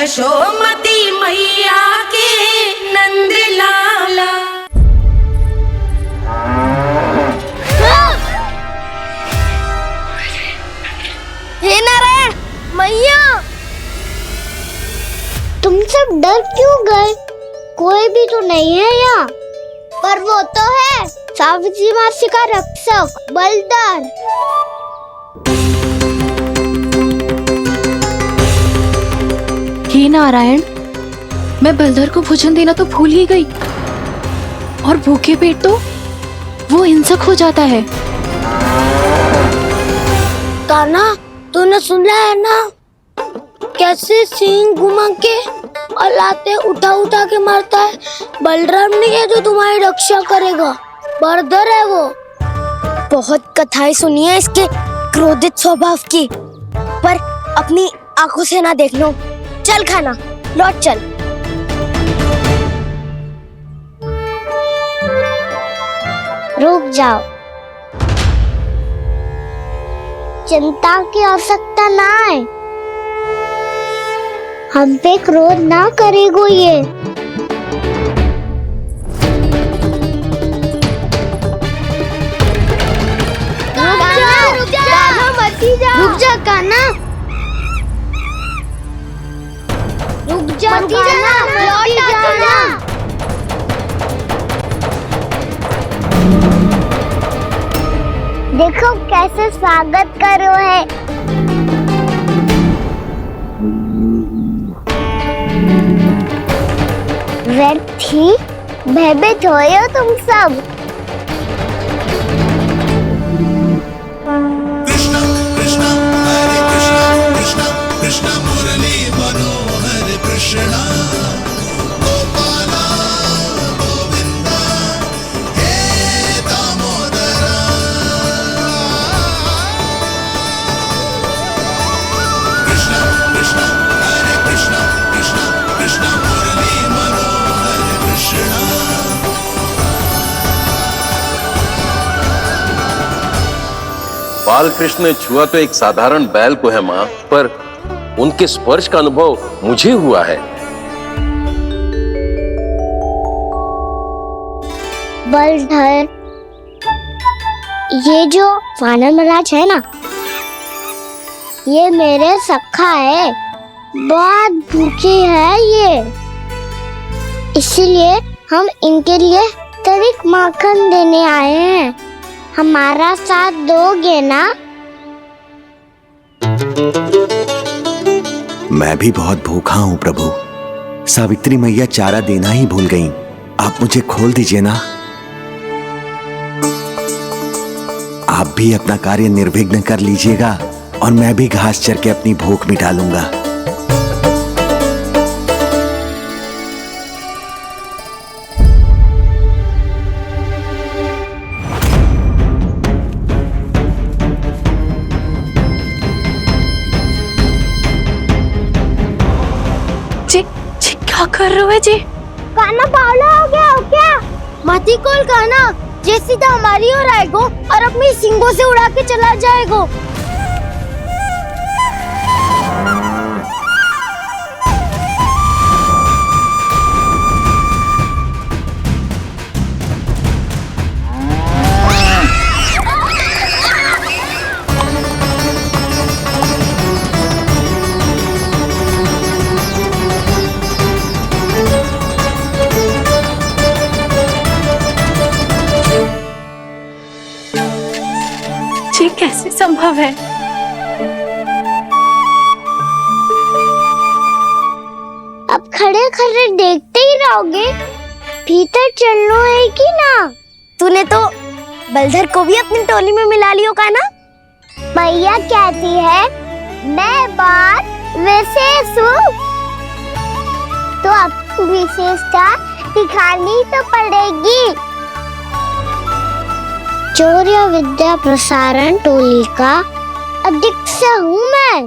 यशोमती मैया के नंद लाला। हे नारायण मैया, तुम सब डर क्यों गए? कोई भी तो नहीं है यहाँ। पर वो तो है, सावित्री मासी का रक्षक बलदार। हे नारायण, मैं बलधर को भोजन देना तो भूल ही गई, और भूखे पेट तो वो हिंसक हो जाता है। कान्हा, तूने सुना है ना कैसे सींग घुमा के और लाते उठा उठा के मारता है? बलराम नहीं है जो तुम्हारी रक्षा करेगा, बलधर है वो। बहुत कथाएं सुनी है इसके क्रोधित स्वभाव की, पर अपनी आंखों से ना देख लो। चल खाना, लौट चल। रुक जाओ, चिंता की आवश्यकता ना है। हम पे क्रोध ना करेगो ये। रुक जा कान्हा, रुक जा कान्हा, लौट जाना। देखो कैसे स्वागत करो है। व्यर्थी भयभीत हो तुम सब। कृष्णा कृष्णा हरे कृष्णा, कृष्णा कृष्णा मुरली मनोहर कृष्णा, गोपाला गोविंदा हे दामोदरा। कृष्णा कृष्णा हरे कृष्णा, कृष्णा कृष्णा मुरली मनोहर कृष्णा। बालकृष्ण ने छुआ तो एक साधारण बैल को है माँ, पर उनके स्पर्श का अनुभव मुझे हुआ है। बलधर, ये जो वानर महाराज है ना, ये मेरे सखा है। बहुत भूखे है ये, इसीलिए हम इनके लिए तरीक माखन देने आए हैं। हमारा साथ दोगे ना? मैं भी बहुत भूखा हूँ प्रभु। सावित्री मैया चारा देना ही भूल गईं। आप मुझे खोल दीजिए ना। आप भी अपना कार्य निर्विघ्न कर लीजिएगा और मैं भी घास चर के अपनी भूख मिटा लूंगा। क्या कर रहे हो जी? कान्हा पागल हो गया हो क्या? मती कोल कान्हा, जे सीधा हमारी ओर आएगो और अपनी सींगों से उड़ा के चला जाएगो। ये कैसे संभव है? अब खड़े खड़े देखते ही रहोगे? भीतर चलना है कि ना? तूने तो बलधर को भी अपनी टोली में मिला लियो का ना? भैया कहती है मैं बात विशेष हूँ, तो अब विशेषता दिखानी तो पड़ेगी। चौर्य विद्या प्रसारण टोली का अध्यक्ष हूँ मैं।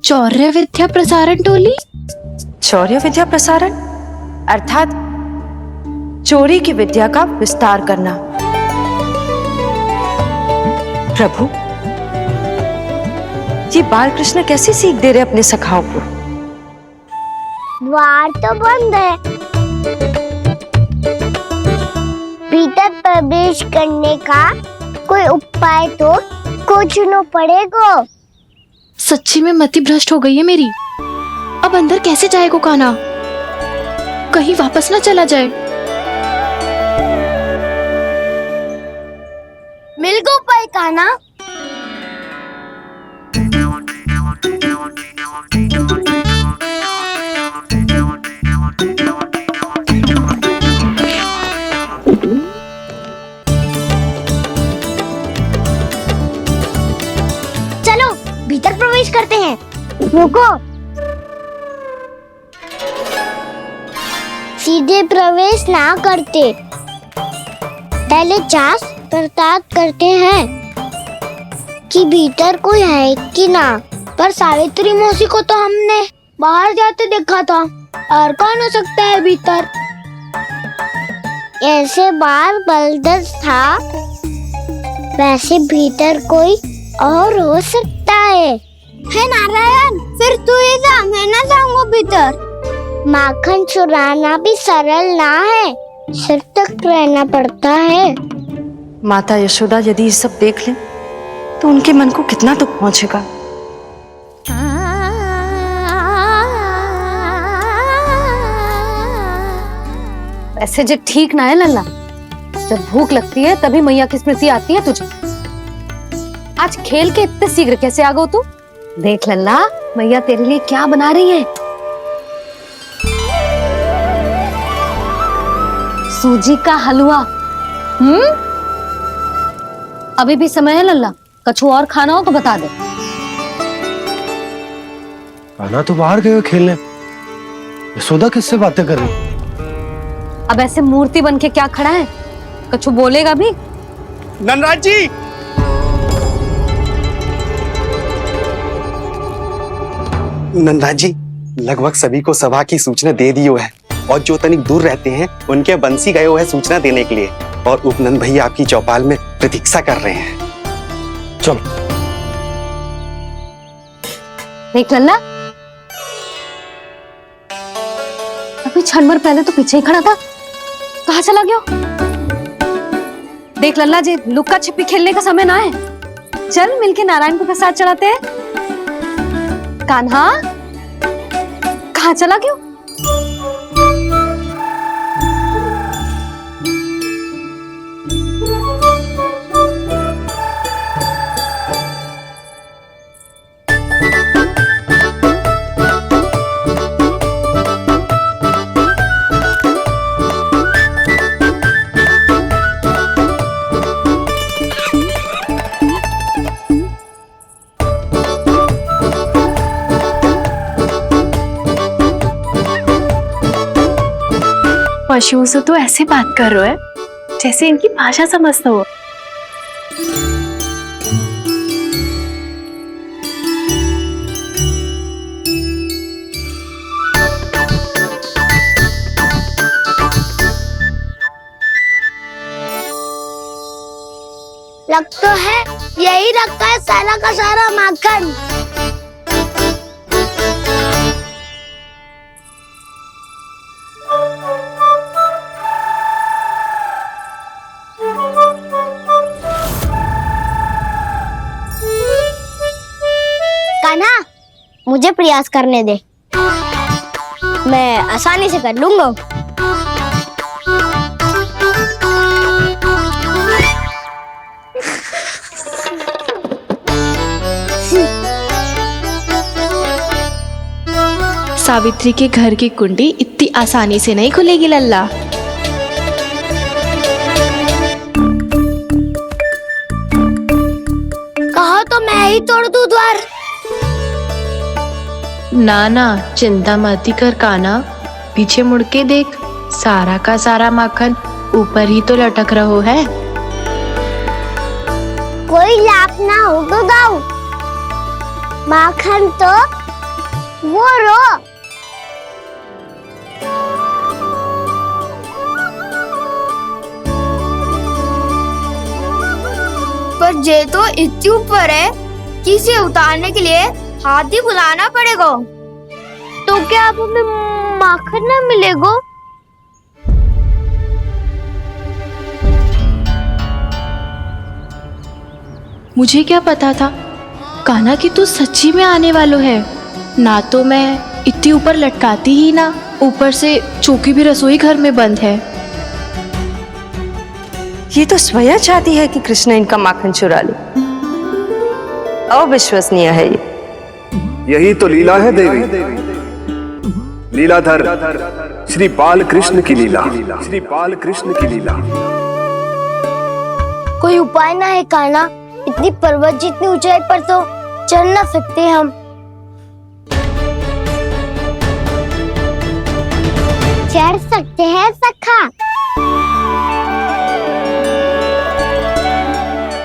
चौर्य विद्या प्रसारण टोली? चौर्य विद्या प्रसारण अर्थात चोरी की विद्या का विस्तार करना। प्रभु, ये बाल कृष्ण कैसी सीख दे रहे अपने सखाओं को? द्वार तो बंद है, भीतर प्रवेश करने का कोई उपाय तो खोजना पड़ेगा। सच्ची में मति भ्रष्ट हो गई है मेरी। अब अंदर कैसे जाएगा कान्हा? कहीं वापस ना चला जाए। मिल गो उपाय कान्हा। चलो भीतर प्रवेश करते हैं। रुको, सीधे प्रवेश ना करते, पहले जांच पड़ताल करते हैं कि भीतर कोई है कि ना। पर सावित्री मौसी को तो हमने बाहर जाते देखा था, और कौन हो सकता है भीतर? ऐसे बार बलदर था, वैसे भीतर कोई और हो सकता है नारायण? फिर तू ही जा, मैं ना जाऊंगा भीतर। माखन चुराना भी सरल ना है, सिर तक रहना पड़ता है। माता यशोदा यदि ये सब देख लें तो उनके मन को कितना दुख पहुंचेगा। ऐसे जो ठीक ना है लल्ला, जब भूख लगती है तभी मैया की स्मृति आती है तुझे। आज खेल के इतने शीघ्र कैसे आ गो तू? देख लल्ला, मैया तेरे लिए क्या बना रही है। सूजी का हलवा। अभी भी समय है लल्ला, कछु और खाना हो तो बता दे। कान्हा तो बाहर गए खेलने, यशोदा किससे बातें कर रही? अब ऐसे मूर्ति बन के क्या खड़ा है, कछु बोलेगा भी? नंदराज जी, नंदराज जी, लगभग सभी को सभा की सूचना दे दी है, और जो तनिक दूर रहते हैं उनके बंसी गए हुए हैं सूचना देने के लिए, और उपनंद भैया आपकी चौपाल में प्रतीक्षा कर रहे हैं। चलो। देख लल्ला, अभी क्षण भर पहले तो पीछे ही खड़ा था, कहाँ चला गया? देख लल्ला जी, लुक्का छिपी खेलने का समय ना है, चल मिलके नारायण को प्रसाद चढ़ाते हैं। कान्हा, कहाँ चला गया? पशुओं से तो ऐसे बात कर रहे हो जैसे इनकी भाषा समझता हो। लग तो है यही रखा है सारा का सारा माखन। कान्हा, मुझे प्रयास करने दे, मैं आसानी से कर लूंगा। सावित्री के घर की कुंडी इतनी आसानी से नहीं खुलेगी लल्ला। कहो तो मैं ही तोड़ दूं द्वार। ना ना, चिंता मत कर कान्हा, पीछे मुड़ के देख, सारा का सारा माखन ऊपर ही तो लटक रहो है। कोई लाभ ना होगा गाँव, माखन तो वो रो। पर जे तो इतनी ऊपर है, चक्की से उतारने के लिए हाथी बुलाना पड़ेगा। तो क्या अब हमें माखन न मिलेगा? मुझे क्या पता था कान्हा कि तू सच्ची में आने वालो है। ना तो मैं इतनी ऊपर लटकाती ही ना, ऊपर से चौकी भी रसोई घर में बंद है। ये तो स्वयं चाहती है कि कृष्ण इनका माखन चुरा ले। अविश्वसनीय है ये। यही तो लीला है देवी, लीलाधर श्री बाल कृष्ण की लीला, श्री बाल कृष्ण की लीला। कोई उपाय ना है कान्हा? इतनी पर्वत जितनी ऊंचाई पर तो चढ़ ना सकते हम। चढ़ सकते हैं सखा,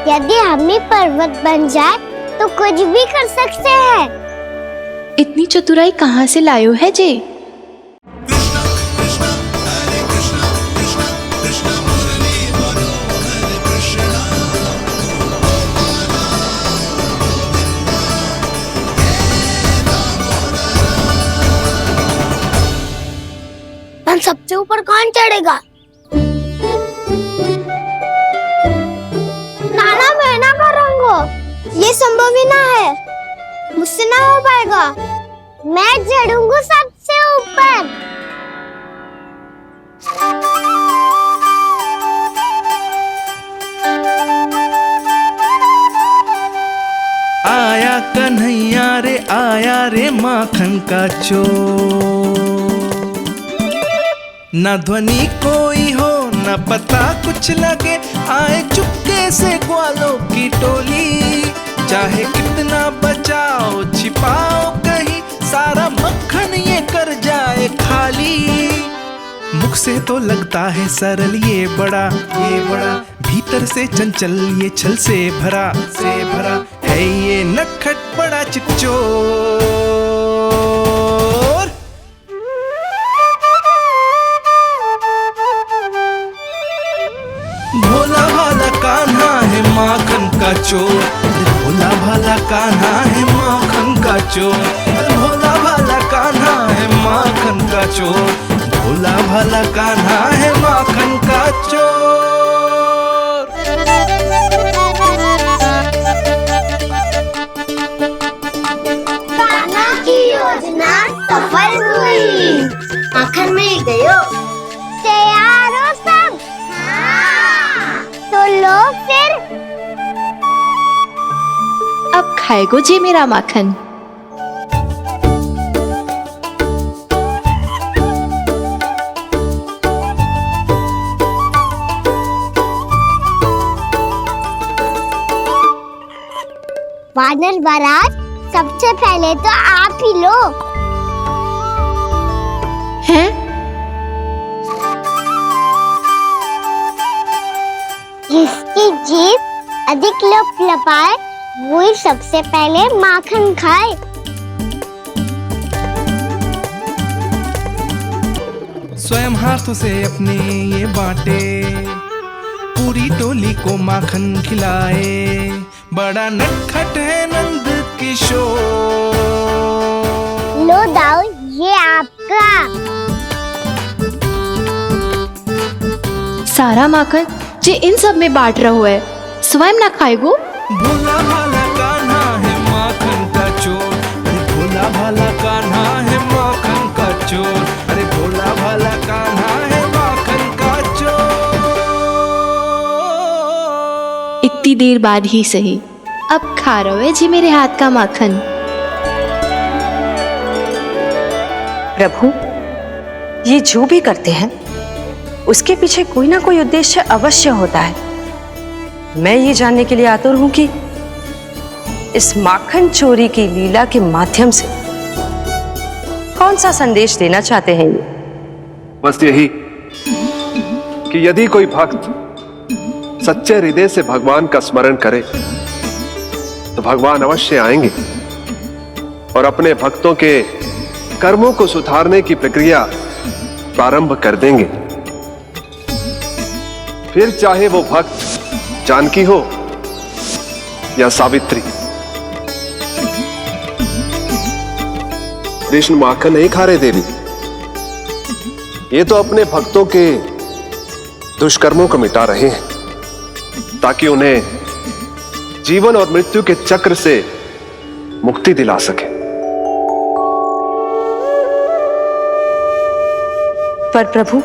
यदि हम ही पर्वत बन जाए तो कुछ भी कर सकते हैं। इतनी चतुराई कहाँ से लायो है जे? सबसे ऊपर कौन चढ़ेगा? नाना मैं ना करूँगा, ये संभव ही ना है, मुझसे ना हो पाएगा। मैं चढ़ूंगा सबसे ऊपर। आया कन्हैया रे आया रे माखन का चोर, न ध्वनि कोई हो न पता कुछ लगे, आए चुपके से ग्वालों की टोली। चाहे कितना बचाओ छिपाओ कहीं, सारा मक्खन ये कर जाए खाली। मुख से तो लगता है सरल ये बड़ा भीतर से चंचल ये छल से भरा है ये नटखट बड़ा चिच्चोर। भोला भाला कान्हा है माखन का चोर, भोला भाला कान्हा है माखन का चोर, भोला भाला कान्हा है माखन का चोर, भोला भाला कान्हा है माखन का चोर। कान्हा की योजना सफल हुई, माखन मिल गयो। तैयार हो सब? तो लो फिर। अब खाएगो जे मेरा माखन। वानर महाराज, सबसे पहले तो आप ही लो। हैं? जिसकी जीभ अधिक लपलपाए वही सबसे पहले माखन खाए। स्वयं हाथों से अपने ये बांटे, पूरी टोली को माखन खिलाए, बड़ा नटखट है नंद किशोर। लो दाऊ, ये आपका। सारा माखन जे इन सब में बांट रहो है, स्वयं ना खाएगो। भोला भाला कान्हा है माखन का चोर, भोला भाला कान्हा है माखन का चोर, अरे भोला भाला कान्हा है माखन का चोर। इतनी देर बाद ही सही, अब खा रहो है जी मेरे हाथ का माखन। प्रभु, ये जो भी करते हैं उसके पीछे कोई ना कोई उद्देश्य अवश्य होता है। मैं ये जानने के लिए आतुर हूं कि इस माखन चोरी की लीला के माध्यम से कौन सा संदेश देना चाहते हैं ये। बस यही कि यदि कोई भक्त सच्चे हृदय से भगवान का स्मरण करे तो भगवान अवश्य आएंगे और अपने भक्तों के कर्मों को सुधारने की प्रक्रिया प्रारंभ कर देंगे। फिर चाहे वो भक्त जानकी हो या सावित्री, कृष्ण माखन नहीं खा रहे देवी, ये तो अपने भक्तों के दुष्कर्मों को मिटा रहे हैं ताकि उन्हें जीवन और मृत्यु के चक्र से मुक्ति दिला सके। पर प्रभु,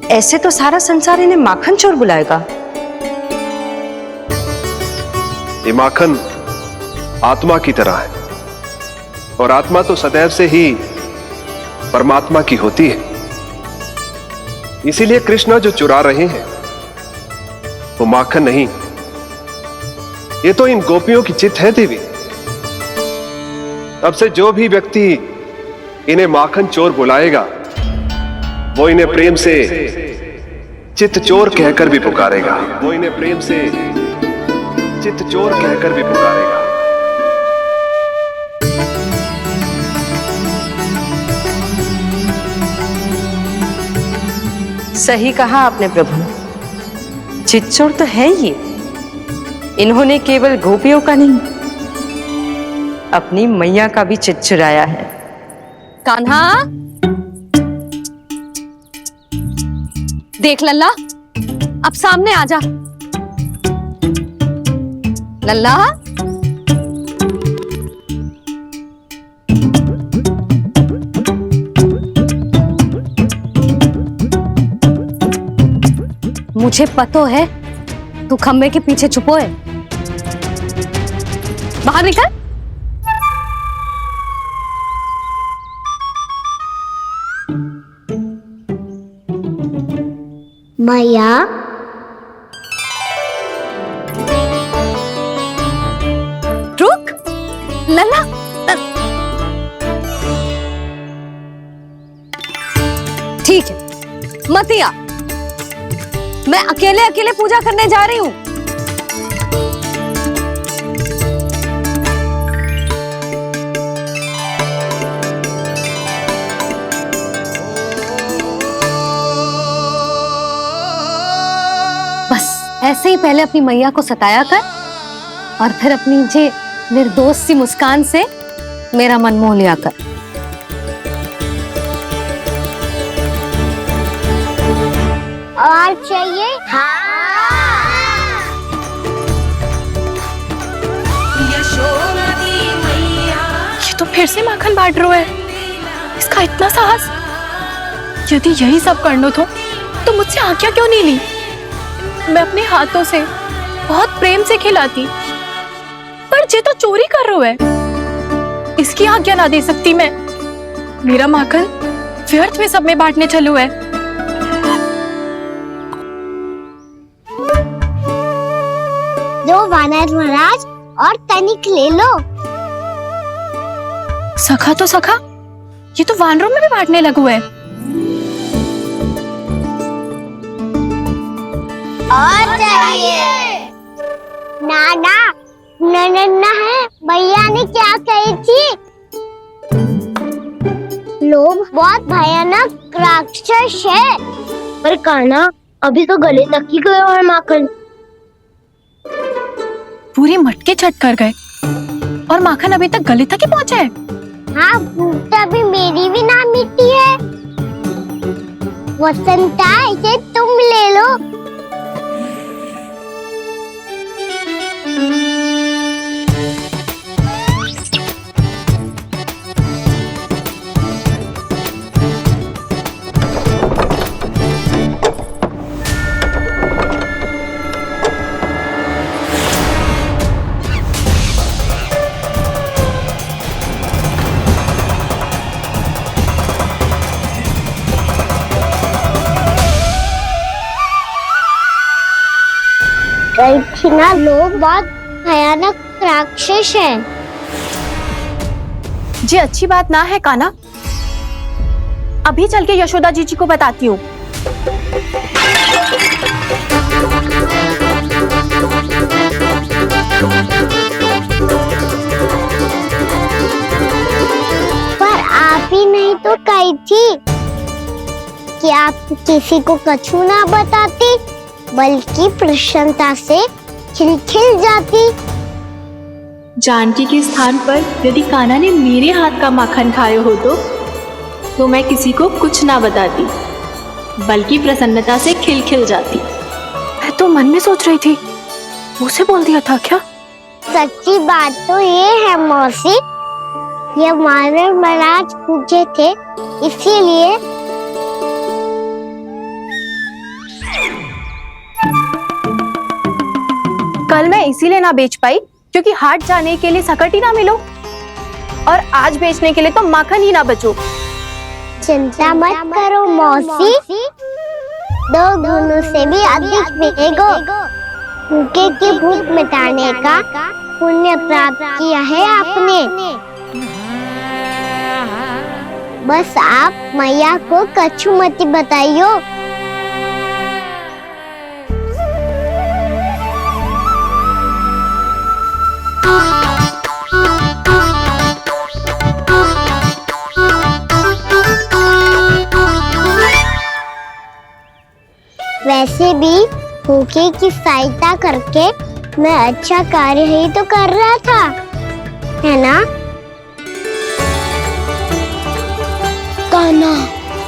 ऐसे तो सारा संसार इन्हें माखन चोर बुलाएगा। ये माखन आत्मा की तरह है और आत्मा तो सदैव से ही परमात्मा की होती है। इसीलिए कृष्ण जो चुरा रहे हैं वो माखन नहीं, ये तो इन गोपियों की चित्त है देवी। अब से जो भी व्यक्ति इन्हें माखन चोर बुलाएगा वो इन्हें प्रेम से चित्त चोर कहकर भी पुकारेगा। वो इन्हें प्रेम से चित्त चोर कहकर भी पुकारेगा। सही कहा आपने प्रभु, चित्त चोर तो है ये। इन्होंने केवल गोपियों का नहीं, अपनी मैया का भी चित्त चुराया है। कान्हा, देख लल्ला, अब सामने आ जा। लल्ला, मुझे पतो है तू खम्बे के पीछे छुपो है। बाहर निकल। मैया, रुक लल्ला, ठीक है मत आ, मैं अकेले अकेले पूजा करने जा रही हूं। बस ऐसे ही पहले अपनी मैया को सताया कर और फिर अपनी जे निर्दोष सी मुस्कान से मेरा मन मोह लिया कर। और चाहिए? ये तो फिर से माखन बांट रहा है। इसका इतना साहस। यदि यही सब करना तो मुझसे आज्ञा क्यों नहीं ली? मैं अपने हाथों से बहुत प्रेम से खिलाती, पर ये तो चोरी कर रहा है। इसकी आज्ञा ना दे सकती मैं। मेरा माखन व्यर्थ में सब में बांटने चलू है। दो वानर महाराज और तनिक ले लो। सखा तो सखा, ये तो वानरों में भी बांटने लगू है। और चाहिए? नाना, नन्ना है, भैया ने क्या कही थी? लोभ बहुत भयानक राक्षस है। पर कान्हा, अभी तो गले तक ही गया है माखन। पूरी मटके चट कर गए और माखन अभी तक गले तक ही पहुंचा है। हाँ, भूख तभी मेरी भी ना मिट्टी है। वसंता, इसे तुम ले लो। ना, लोग बहुत भयानक राक्षस हैं। जी अच्छी बात ना है कान्हा। अभी चल के यशोदा जी को बताती हूँ। पर आप ही नहीं तो कही थी कि आप किसी को कछु ना बताती, बल्कि प्रसन्नता से खिलखिल जाती। जानकी के स्थान पर यदि कान्हा ने मेरे हाथ का माखन खाया हो तो मैं किसी को कुछ ना बताती, बल्कि प्रसन्नता से खिलखिल जाती। मैं तो मन में सोच रही थी, मुंह से बोल दिया था क्या? सच्ची बात तो ये है मौसी, ये वानर महाराज पूछे थे, इसीलिए कल मैं इसीलिए ना बेच पाई क्योंकि हाट जाने के लिए सकट ही ना मिलो, और आज बेचने के लिए तो माखन ही ना बचो। चिंता मत करो मौसी, 2 गुणों से भी अधिक मिलेगा। भूखे की भूख मिटाने का पुण्य प्राप्त किया है आपने। बस आप मैया को कछुमती बताइयो। वैसे भी भूखे की सहायता करके मैं अच्छा कार्य ही तो कर रहा था, है ना? कान्हा,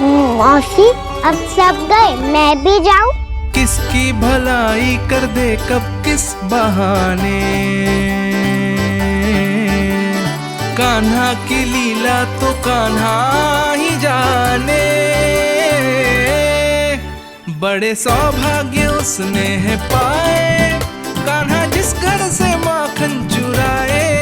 मौसी अब सब गए, मैं भी जाऊं? किसकी भलाई कर दे कब किस बहाने, कान्हा की लीला तो कान्हा ही जाने। बड़े सौभाग्य उसने है पाए, कान्हा जिस घर से माखन चुराए।